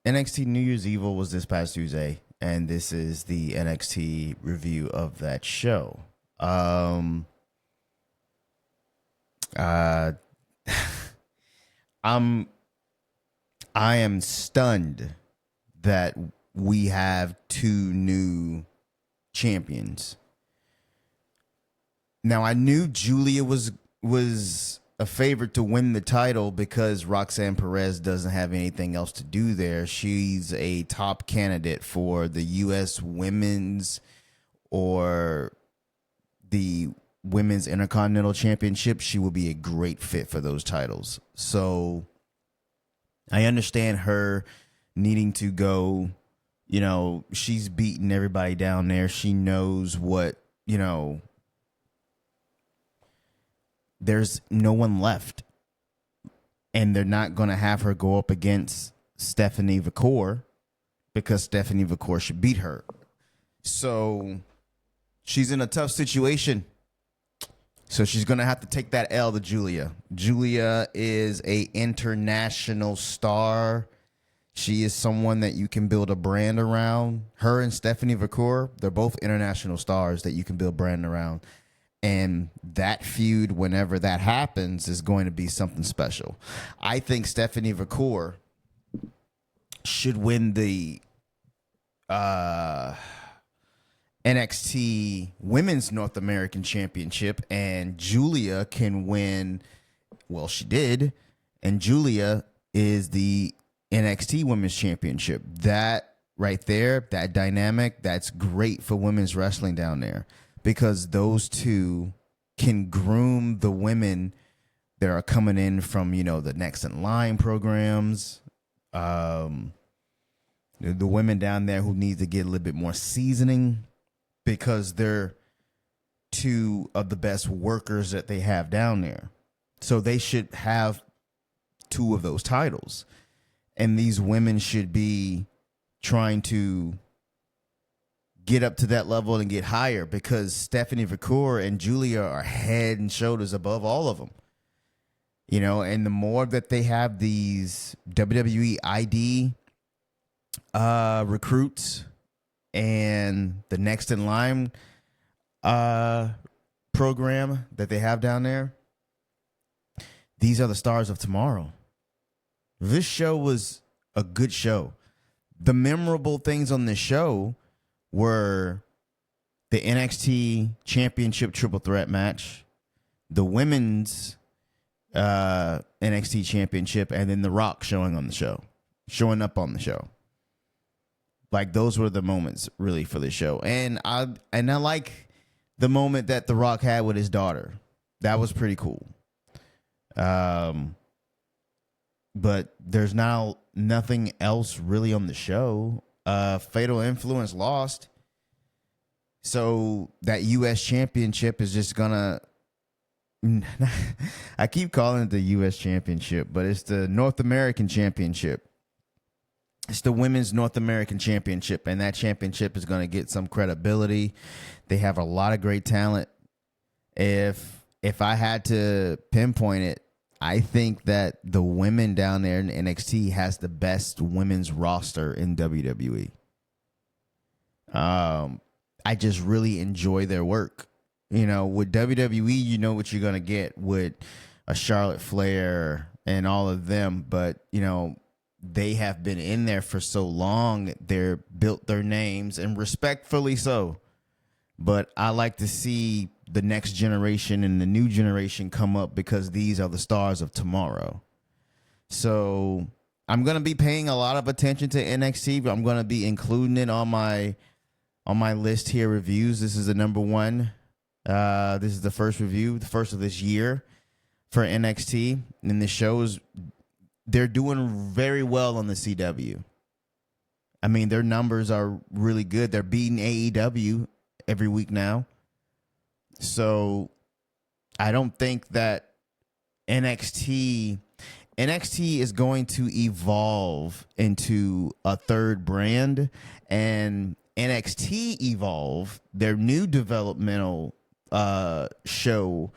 NXT New Year's Evil was this past Tuesday, and this is the NXT review of that show. Um, uh, I'm I am stunned that we have two new champions. Now I knew Julia was a favorite to win the title because Roxanne Perez doesn't have anything else to do there. She's a top candidate for the US Women's or the Women's Intercontinental Championship. She will be a great fit for those titles. So I understand her needing to go, she's beating everybody down there. She knows what, there's no one left. And they're not going to have her go up against Stephanie Vacour because Stephanie Vacour should beat her. So she's in a tough situation. So she's going to have to take that L to Julia. Julia is a international star. She is someone that you can build a brand around. Her and Stephanie Vacour, they're both international stars that you can build brand around. And that feud, whenever that happens, is going to be something special. I think Stephanie Vacour should win the NXT Women's North American Championship, and Julia can win. Well, she did, and Julia is the NXT Women's Championship. That right there, that dynamic, that's great for women's wrestling down there because those two can groom the women that are coming in from, the Next in Line programs. The women down there who need to get a little bit more seasoning, because they're two of the best workers that they have down there. So they should have two of those titles. And these women should be trying to get up to that level and get higher because Stephanie Vacour and Julia are head and shoulders above all of them. And the more that they have these WWE ID recruits and the Next in Line program that they have down there, these are the stars of tomorrow. This show was a good show. The memorable things on this show were the NXT Championship Triple Threat match, the Women's NXT Championship, and then The Rock showing up on the show. Like, those were the moments really for the show. And I like the moment that The Rock had with his daughter. That was pretty cool. But there's now nothing else really on the show. Fatal Influence lost. So that US Championship is just gonna I keep calling it the US Championship, but it's the North American Championship. It's the Women's North American Championship, and that championship is going to get some credibility. They have a lot of great talent. If I had to pinpoint it, I think that the women down there in NXT has the best women's roster in WWE. I just really enjoy their work. With WWE, you know what you're going to get with a Charlotte Flair and all of them, but, they have been in there for so long. They're built their names, and respectfully so. But I like to see the next generation and the new generation come up because these are the stars of tomorrow. So I'm going to be paying a lot of attention to NXT, but I'm going to be including it on my list here, reviews. This is the number one. This is the first review, the first of this year for NXT. And the shows, they're doing very well on the CW. I mean, their numbers are really good. They're beating AEW every week now. So I don't think that NXT is going to evolve into a third brand, and NXT Evolve, their new developmental show,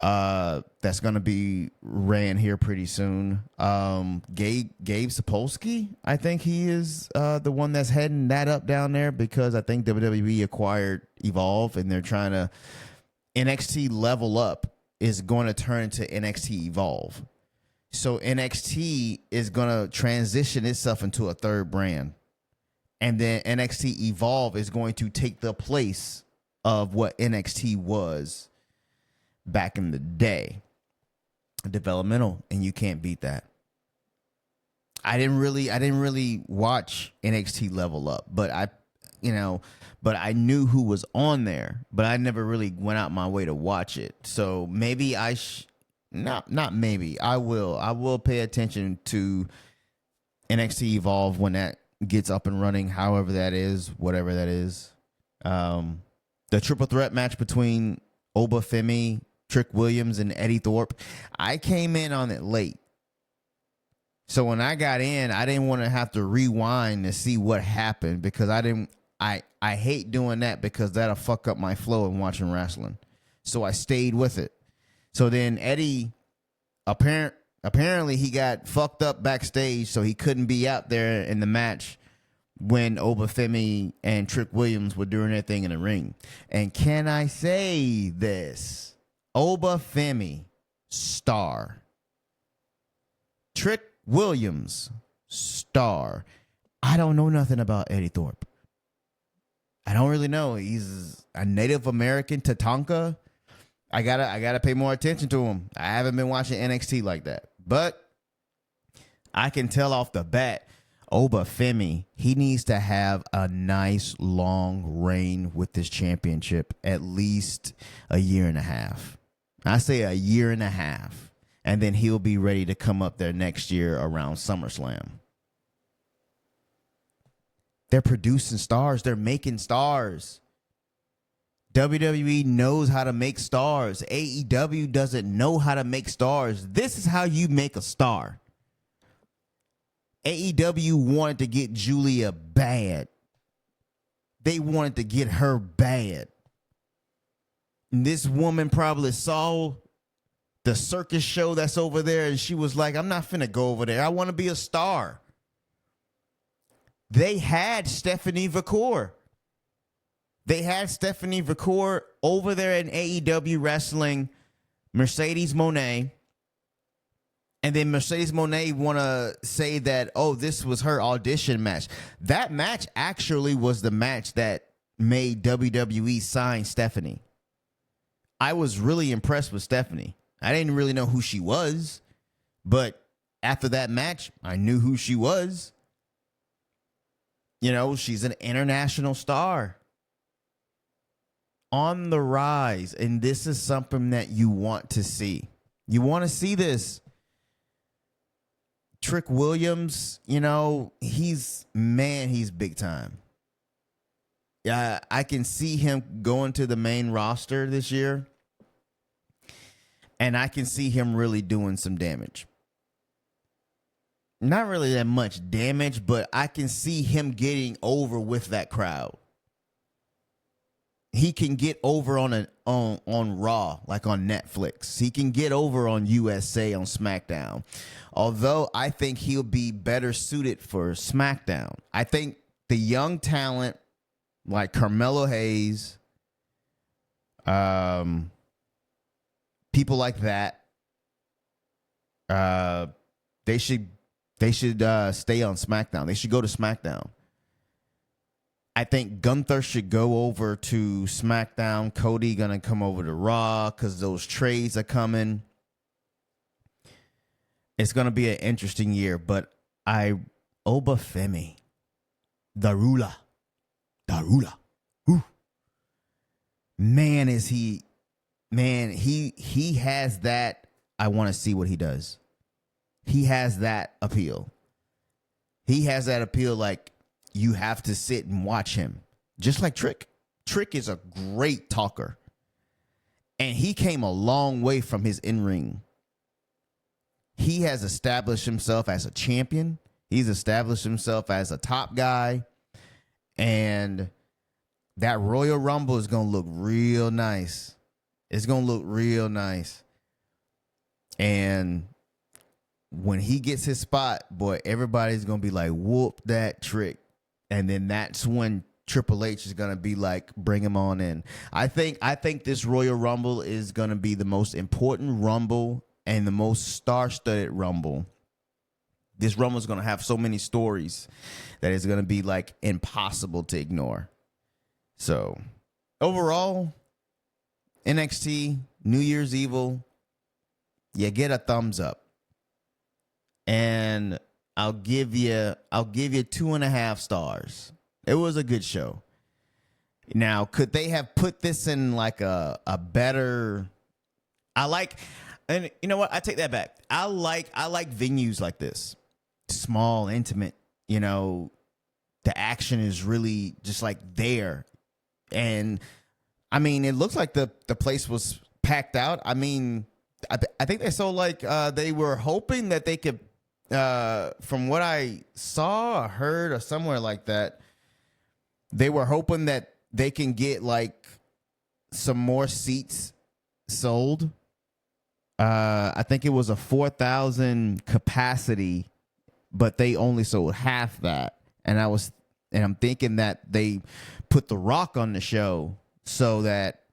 That's gonna be ran here pretty soon. Gabe Sapolsky, I think he is the one that's heading that up down there, because I think WWE acquired Evolve and they're trying to NXT Level Up is going to turn into NXT Evolve. So NXT is going to transition itself into a third brand. And then NXT Evolve is going to take the place of what NXT was back in the day. Developmental, and you can't beat that. I didn't really watch NXT Level Up, but I knew who was on there, but I never really went out my way to watch it. So maybe I will pay attention to NXT Evolve when that gets up and running, however that is, whatever that is. The triple threat match between Oba Femi, Trick Williams, and Eddie Thorpe. I came in on it late. So when I got in, I didn't want to have to rewind to see what happened, because I hate doing that, because that'll fuck up my flow in watching wrestling. So I stayed with it. So then Eddie, apparently he got fucked up backstage, so he couldn't be out there in the match when Oba Femi and Trick Williams were doing their thing in the ring. And can I say this? Oba Femi, star. Trick Williams, star. I don't know nothing about Eddie Thorpe. I don't really know. He's a Native American Tatanka. I gotta pay more attention to him. I haven't been watching NXT like that. But I can tell off the bat, Oba Femi, he needs to have a nice long reign with this championship, at least a year and a half. I say a year and a half. And then he'll be ready to come up there next year around SummerSlam. They're producing stars. They're making stars. WWE knows how to make stars. AEW doesn't know how to make stars. This is how you make a star. AEW wanted to get Julia bad. They wanted to get her bad. And this woman probably saw the circus show that's over there, and she was like, I'm not finna go over there. I want to be a star. They had Stephanie Vacour. They had Stephanie Vacour over there in AEW wrestling Mercedes Moné. And then Mercedes Moné want to say that, oh, this was her audition match. That match actually was the match that made WWE sign Stephanie. I was really impressed with Stephanie. I didn't really know who she was, but after that match, I knew who she was. You know, she's an international star on the rise, and this is something that you want to see. You want to see this. Trick Williams, you know, he's big time. Yeah, I can see him going to the main roster this year, and I can see him really doing some damage. Not really that much damage, but I can see him getting over with that crowd. He can get over on Raw, like on Netflix. He can get over on USA, on SmackDown. Although I think he'll be better suited for SmackDown. I think the young talent like Carmelo Hayes, people like that, they should stay on SmackDown. They should go to SmackDown. I think Gunther should go over to SmackDown. Cody gonna come over to Raw because those trades are coming. It's gonna be an interesting year, but Oba Femi, Darula, whew. Man, he has that. I want to see what he does. He has that appeal. He has that appeal like you have to sit and watch him. Just like Trick. Trick is a great talker. And he came a long way from his in-ring. He has established himself as a champion. He's established himself as a top guy. And that Royal Rumble is going to look real nice. It's going to look real nice. And when he gets his spot, boy, everybody's gonna be like, whoop that trick. And then that's when Triple H is gonna be like, bring him on in. I think this Royal Rumble is gonna be the most important Rumble and the most star-studded Rumble. This Rumble is gonna have so many stories that it's gonna be like impossible to ignore. So overall, NXT New Year's Evil, you get a thumbs up. And I'll give you 2.5 stars. It was a good show. Now, could they have put this in like a better? And you know what? I take that back. I like venues like this, small, intimate. You know, the action is really just like there, and I mean, it looks like the place was packed out. I mean, I think they sold like they were hoping that they could. From what I saw or heard or somewhere like that, they were hoping that they can get like some more seats sold. I think it was a 4,000 capacity, but they only sold half that. And I'm thinking that they put The Rock on the show so that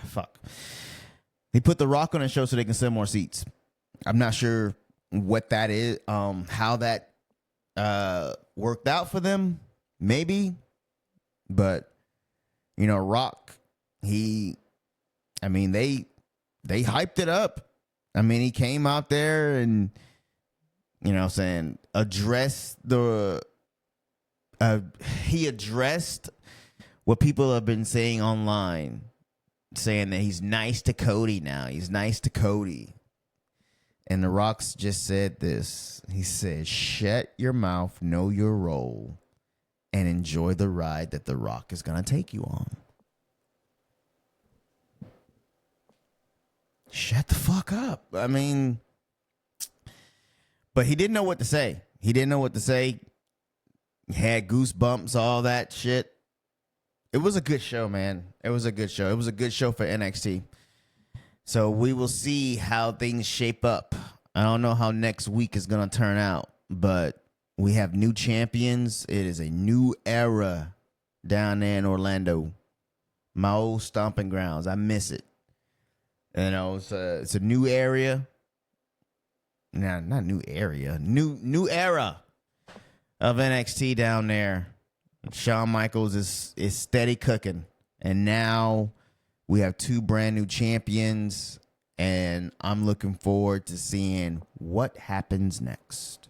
fuck. They put The Rock on the show so they can sell more seats. I'm not sure what that is, how that worked out for them, maybe. But, you know, Rock, they hyped it up. I mean, he came out there and, you know, addressed what people have been saying online, saying that he's nice to Cody now. He's nice to Cody. And The Rock's just said this. He said, shut your mouth, know your role, and enjoy the ride that The Rock is going to take you on. Shut the fuck up. I mean, but he didn't know what to say. He had goosebumps, all that shit. It was a good show, man. It was a good show. It was a good show for NXT. So we will see how things shape up. I don't know how next week is going to turn out, but we have new champions. It is a new era down there in Orlando. My old stomping grounds. I miss it. You know, it's a new area. Nah, not new area. New era of NXT down there. Shawn Michaels is steady cooking. And now we have 2 brand new champions. And I'm looking forward to seeing what happens next.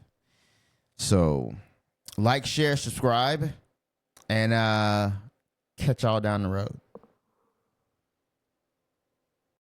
So, like, share, subscribe, and catch y'all down the road.